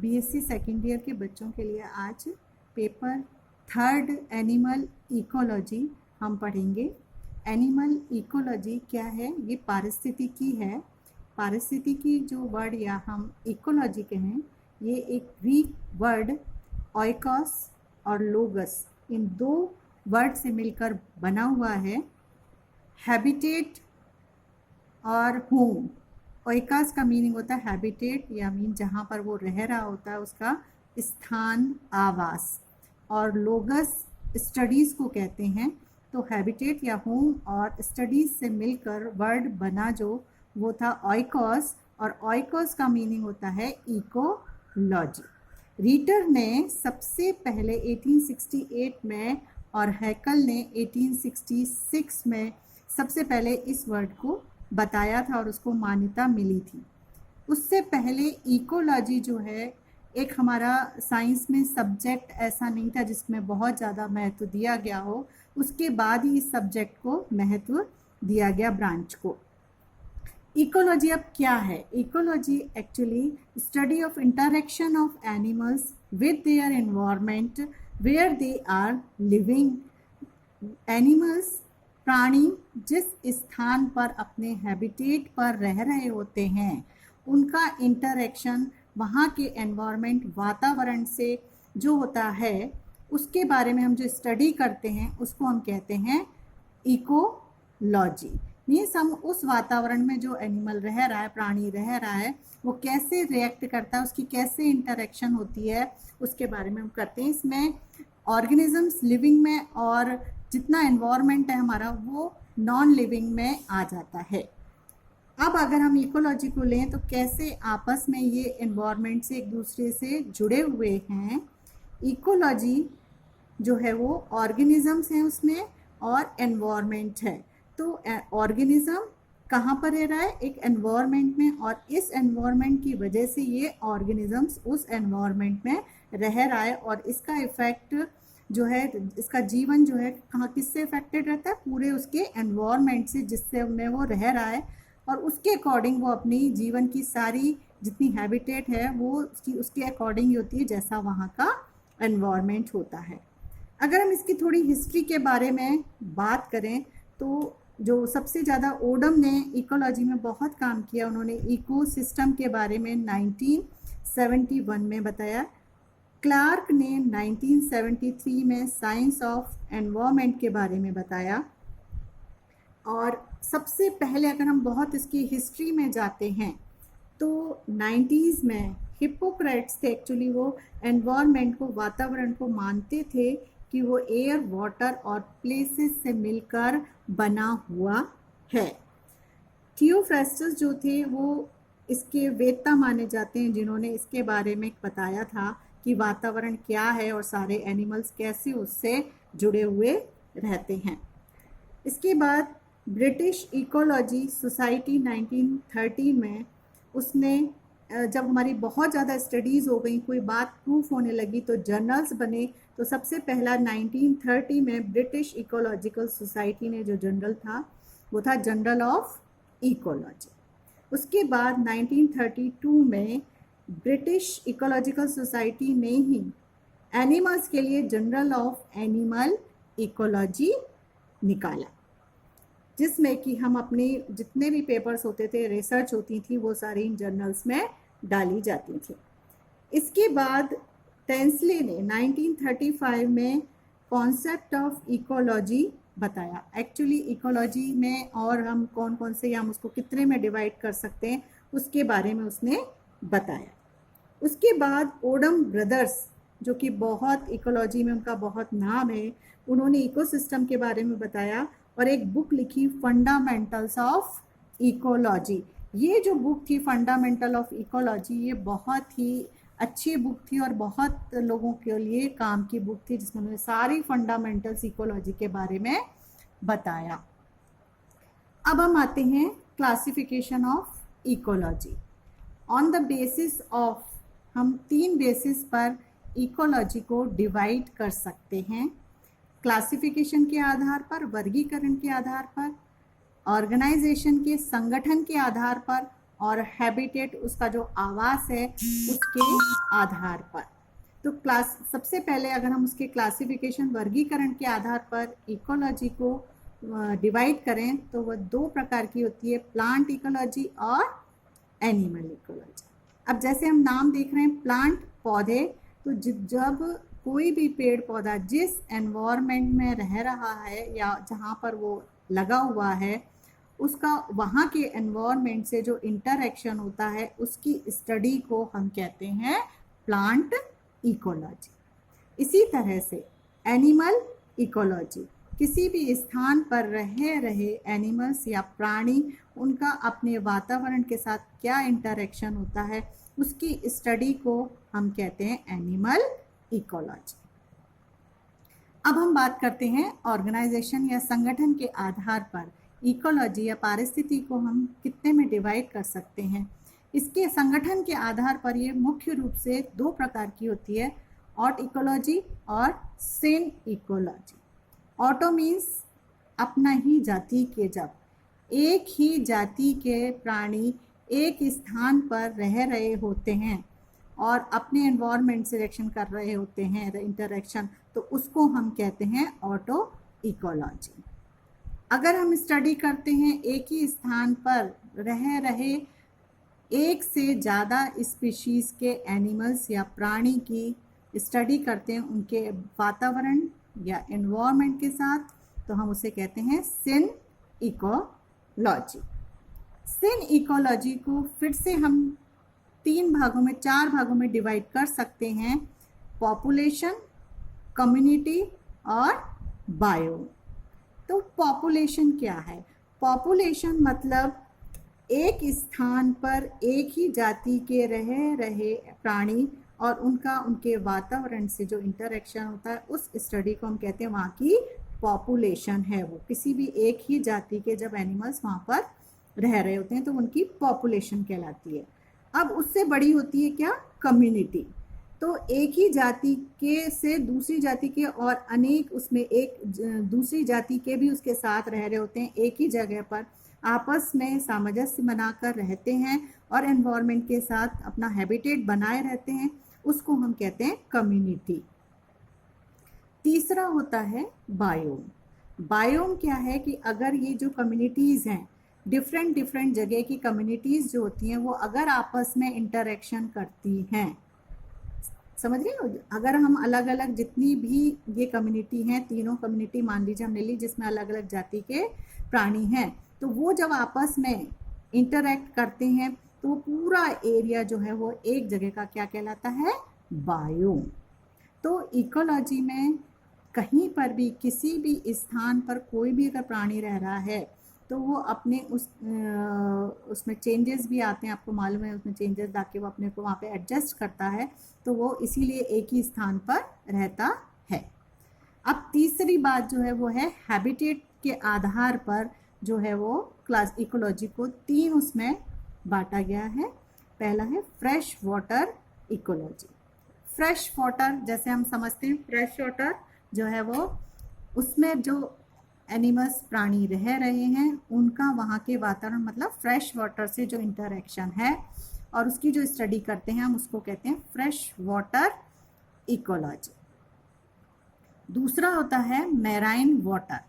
BSc second year के बच्चों के लिए आज पेपर थर्ड एनिमल इकोलॉजी हम पढ़ेंगे। एनिमल इकोलॉजी क्या है? ये पारिस्थितिकी है। पारिस्थितिकी जो वर्ड या हम इकोलॉजी कहें, ये एक ग्रीक वर्ड ओइकोस और लोगस, इन दो वर्ड से मिलकर बना हुआ है। हैबिटेट और होम। ओइकास का मीनिंग होता है हैबिटेट, या मीन जहाँ पर वो रह रहा होता है उसका स्थान, आवास, और लोगस स्टडीज़ को कहते हैं। तो हैबिटेट या होम और स्टडीज़ से मिलकर वर्ड बना जो वो था ओइकोस, और ओइकोस का मीनिंग होता है इकोलॉजी। रीटर ने सबसे पहले 1868 में और हैकल ने 1866 में सबसे पहले इस वर्ड को बताया था और उसको मान्यता मिली थी। उससे पहले इकोलॉजी जो है एक हमारा साइंस में सब्जेक्ट ऐसा नहीं था जिसमें बहुत ज़्यादा महत्व दिया गया हो। उसके बाद ही इस सब्जेक्ट को महत्व दिया गया, ब्रांच को। इकोलॉजी अब क्या है? Ecology actually study of interaction of animals with their environment where they are living. Animals, प्राणी जिस स्थान पर अपने हैबिटेट पर रह रहे होते हैं, उनका इंटरेक्शन वहाँ के एनवायरनमेंट, वातावरण से जो होता है, उसके बारे में हम जो स्टडी करते हैं उसको हम कहते हैं इकोलॉजी। मीन्स हम उस वातावरण में जो एनिमल रह रहा है, प्राणी रह रहा है, वो कैसे रिएक्ट करता है, उसकी कैसे इंटरेक्शन होती है, उसके बारे में हम करते हैं। इसमें ऑर्गेनिजम्स लिविंग में और जितना एनवायरनमेंट है हमारा वो नॉन लिविंग में आ जाता है। अब अगर हम इकोलॉजी को लें तो कैसे आपस में ये एनवायरनमेंट से एक दूसरे से जुड़े हुए हैं। इकोलॉजी जो है वो ऑर्गेनिजम्स हैं उसमें और एनवायरनमेंट है। तो ऑर्गेनिज्म कहाँ पर रह रहा है? एक एनवायरनमेंट में, और इस एनवायरनमेंट की वजह से ये ऑर्गेनिजम्स उस एनवायरनमेंट में रह रहा है, और इसका इफेक्ट जो है, इसका जीवन जो है कहाँ किससे इफेक्टेड रहता है? पूरे उसके एनवायरनमेंट से जिससे में वो रह रहा है, और उसके अकॉर्डिंग वो अपनी जीवन की सारी जितनी हैबिटेट है वो उसके अकॉर्डिंग ही होती है जैसा वहाँ का एनवायरनमेंट होता है। अगर हम इसकी थोड़ी हिस्ट्री के बारे में बात करें तो जो सबसे ज़्यादा ओडम ने इकोलॉजी में बहुत काम किया, उन्होंने इकोसिस्टम के बारे में 1971 में बताया। क्लार्क ने 1973 में साइंस ऑफ एनवायरनमेंट के बारे में बताया। और सबसे पहले अगर हम बहुत इसकी हिस्ट्री में जाते हैं तो 90s में हिप्पोक्रेट्स थे, एक्चुअली वो एनवायरनमेंट को, वातावरण को मानते थे कि वो एयर, वाटर और प्लेसेस से मिलकर बना हुआ है। थियोफ्रास्टस जो थे वो इसके वेत्ता माने जाते हैं, जिन्होंने इसके बारे में बताया था कि वातावरण क्या है और सारे एनिमल्स कैसे उससे जुड़े हुए रहते हैं। इसके बाद ब्रिटिश इकोलॉजी सोसाइटी 1930 में, उसने जब हमारी बहुत ज़्यादा स्टडीज़ हो गई, कोई बात प्रूफ होने लगी, तो जर्नल्स बने। तो सबसे पहला 1930 में ब्रिटिश इकोलॉजिकल सोसाइटी ने जो जर्नल था वो था जर्नल ऑफ इकोलॉजी। उसके बाद 1932 में ब्रिटिश इकोलॉजिकल सोसाइटी ने ही एनिमल्स के लिए जर्नल ऑफ एनिमल इकोलॉजी निकाला, जिसमें कि हम अपने जितने भी पेपर्स होते थे, रिसर्च होती थी, वो सारी इन जर्नल्स में डाली जाती थी। इसके बाद टेंसले ने 1935 में कॉन्सेप्ट ऑफ इकोलॉजी बताया। एक्चुअली इकोलॉजी में और हम कौन कौन से, या हम उसको कितने में डिवाइड कर सकते हैं, उसके बारे में उसने बताया। उसके बाद ओडम ब्रदर्स, जो कि बहुत इकोलॉजी में उनका बहुत नाम है, उन्होंने इकोसिस्टम के बारे में बताया और एक बुक लिखी फंडामेंटल्स ऑफ इकोलॉजी। ये जो बुक थी फंडामेंटल ऑफ इकोलॉजी, ये बहुत ही अच्छी बुक थी और बहुत लोगों के लिए काम की बुक थी, जिसमें उन्होंने सारी फंडामेंटल्स इकोलॉजी के बारे में बताया। अब हम आते हैं classification of ecology. On the basis of, हम 3 बेसिस पर इकोलॉजी को डिवाइड कर सकते हैं। क्लासिफिकेशन के आधार पर, वर्गीकरण के आधार पर, ऑर्गेनाइजेशन के, संगठन के आधार पर, और हैबिटेट उसका जो आवास है उसके आधार पर। तो क्लास सबसे पहले अगर हम उसके क्लासिफिकेशन वर्गीकरण के आधार पर इकोलॉजी को डिवाइड करें तो वह दो प्रकार की होती है, प्लांट इकोलॉजी और एनिमल इकोलॉजी। अब जैसे हम नाम देख रहे हैं प्लांट पौधे, तो जब कोई भी पेड़ पौधा जिस एनवायरनमेंट में रह रहा है या जहाँ पर वो लगा हुआ है उसका वहाँ के एनवायरनमेंट से जो इंटरेक्शन होता है उसकी स्टडी को हम कहते हैं प्लांट इकोलॉजी। इसी तरह से एनिमल इकोलॉजी, किसी भी स्थान पर रहे एनिमल्स या प्राणी, उनका अपने वातावरण के साथ क्या इंटरेक्शन होता है उसकी स्टडी को हम कहते हैं एनिमल इकोलॉजी। अब हम बात करते हैं ऑर्गेनाइजेशन या संगठन के आधार पर इकोलॉजी या पारिस्थिति को हम कितने में डिवाइड कर सकते हैं। इसके संगठन के आधार पर ये मुख्य रूप से दो प्रकार की होती है, ऑट इकोलॉजी और सिन इकोलॉजी। ऑटो मीन्स अपना ही जाति के, जब एक ही जाति के प्राणी एक स्थान पर रह रहे होते हैं और अपने एनवायरनमेंट से रिएक्शन कर रहे होते हैं इंटरेक्शन, तो उसको हम कहते हैं ऑटो इकोलॉजी। अगर हम स्टडी करते हैं एक ही स्थान पर रह रहे एक से ज़्यादा स्पीशीज़ के एनिमल्स या प्राणी की स्टडी करते हैं उनके वातावरण या एनवायरनमेंट के साथ, तो हम उसे कहते हैं सिन इकोलॉजी। सिन इकोलॉजी को फिर से हम चार भागों में डिवाइड कर सकते हैं, पॉपुलेशन, कम्युनिटी और बायोम। तो पॉपुलेशन क्या है? पॉपुलेशन मतलब एक स्थान पर एक ही जाति के रहे प्राणी और उनके वातावरण से जो इंटरेक्शन होता है उस स्टडी को हम कहते हैं वहाँ की पॉपुलेशन है। वो किसी भी एक ही जाति के जब एनिमल्स वहाँ पर रह रहे होते हैं तो उनकी पॉपुलेशन कहलाती है। अब उससे बड़ी होती है क्या? कम्युनिटी। तो एक ही जाति के से दूसरी जाति के और अनेक उसमें एक दूसरी जाति के भी उसके साथ रह रहे होते हैं, एक ही जगह पर आपस में सामंजस्य बनाकर रहते हैं और एनवायरनमेंट के साथ अपना हैबिटेट बनाए रहते हैं, उसको हम कहते हैं कम्युनिटी। तीसरा होता है बायोम। बायोम क्या है कि अगर ये जो कम्युनिटीज़ हैं, डिफरेंट जगह की कम्युनिटीज़ जो होती हैं वो अगर आपस में इंटरेक्शन करती हैं, समझ रहे हो? अगर हम अलग अलग जितनी भी ये कम्युनिटी हैं, तीनों कम्युनिटी मान लीजिए हमने ली जिसमें अलग अलग जाति के प्राणी हैं, तो वो जब आपस में इंटरेक्ट करते हैं तो वो पूरा एरिया जो है वो एक जगह का क्या कहलाता है? बायोम। तो इकोलॉजी में कहीं पर भी किसी भी स्थान पर कोई भी अगर प्राणी रह रहा है तो वो अपने उसमें चेंजेस भी आते हैं, आपको मालूम है, उसमें चेंजेस आके वो अपने को वहाँ पे एडजस्ट करता है, तो वो इसीलिए एक ही स्थान पर रहता है। अब तीसरी बात जो है वो है हैबिटेट के आधार पर जो है वो क्लास इकोलॉजी को तीन उसमें बांटा गया है। पहला है fresh water ecology. Fresh water जैसे हम समझते हैं, फ्रेश वाटर जो है वो उसमें जो एनिमल्स प्राणी रह रहे हैं उनका वहाँ के वातावरण मतलब फ्रेश वाटर से जो इंटरेक्शन है और उसकी जो स्टडी करते हैं हम उसको कहते हैं फ्रेश वाटर इकोलॉजी। दूसरा होता है मैराइन वाटर।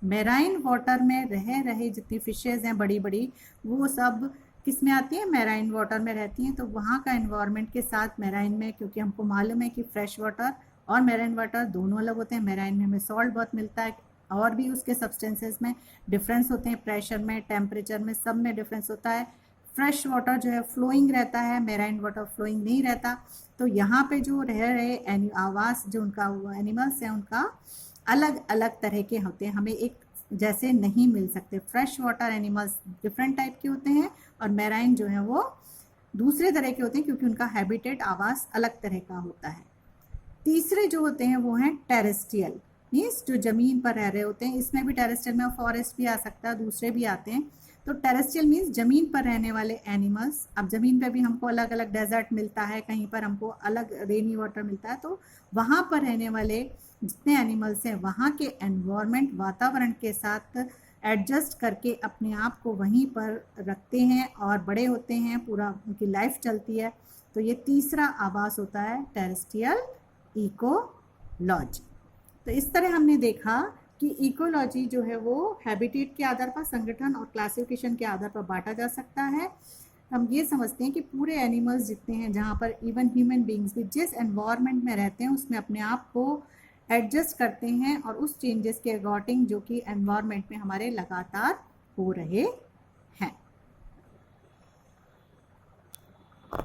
मैराइन वाटर में रहे जितनी फिशेज हैं बड़ी बड़ी, वो सब किस में आती हैं? मैराइन वाटर में रहती हैं। तो वहाँ का एनवायरनमेंट के साथ मैराइन में, क्योंकि हमको मालूम है कि फ्रेश वाटर और मैराइन वाटर दोनों अलग होते हैं, मैराइन में हमें सॉल्ट बहुत मिलता है और भी उसके सब्सटेंसेस में डिफरेंस होते हैं, प्रेशर में, टेम्परेचर में, सब में डिफरेंस होता है। फ्रेश वाटर जो है फ्लोइंग रहता है, मैराइन वाटर फ्लोइंग नहीं रहता। तो यहाँ पे जो रह रहे आवास जो उनका एनिमल्स हैं उनका अलग अलग तरह के होते हैं, हमें एक जैसे नहीं मिल सकते। Fresh water animals different type के होते हैं और मैराइन जो है वो दूसरे तरह के होते हैं क्योंकि उनका हैबिटेट आवास अलग तरह का होता है। तीसरे जो होते हैं वो हैं टेरेस्ट्रियल, मीन्स जो ज़मीन पर रह रहे होते हैं। इसमें भी टेरेस्ट्रियल में फॉरेस्ट भी आ सकता है, दूसरे भी आते हैं। तो टेरेस्ट्रियल मीन्स ज़मीन पर रहने वाले एनिमल्स। अब ज़मीन पर भी हमको अलग अलग डेजर्ट मिलता है, कहीं पर हमको अलग रेनी वाटर मिलता है, तो वहाँ पर रहने वाले जितने एनिमल्स हैं वहाँ के एनवायरनमेंट वातावरण के साथ एडजस्ट करके अपने आप को वहीं पर रखते हैं और बड़े होते हैं, पूरा उनकी लाइफ चलती है। तो ये तीसरा आवास होता है टेरेस्ट्रियल इकोलॉजी। तो इस तरह हमने देखा कि इकोलॉजी जो है वो हैबिटेट के आधार पर, संगठन और क्लासिफिकेशन के आधार पर बांटा जा सकता है। हम ये समझते हैं कि पूरे एनिमल्स जितने हैं, जहाँ पर इवन ह्यूमन बींग्स भी जिस एनवायरनमेंट में रहते हैं उसमें अपने आप को एडजस्ट करते हैं और उस चेंजेस के अकॉर्डिंग जो कि एनवायरनमेंट में हमारे लगातार हो रहे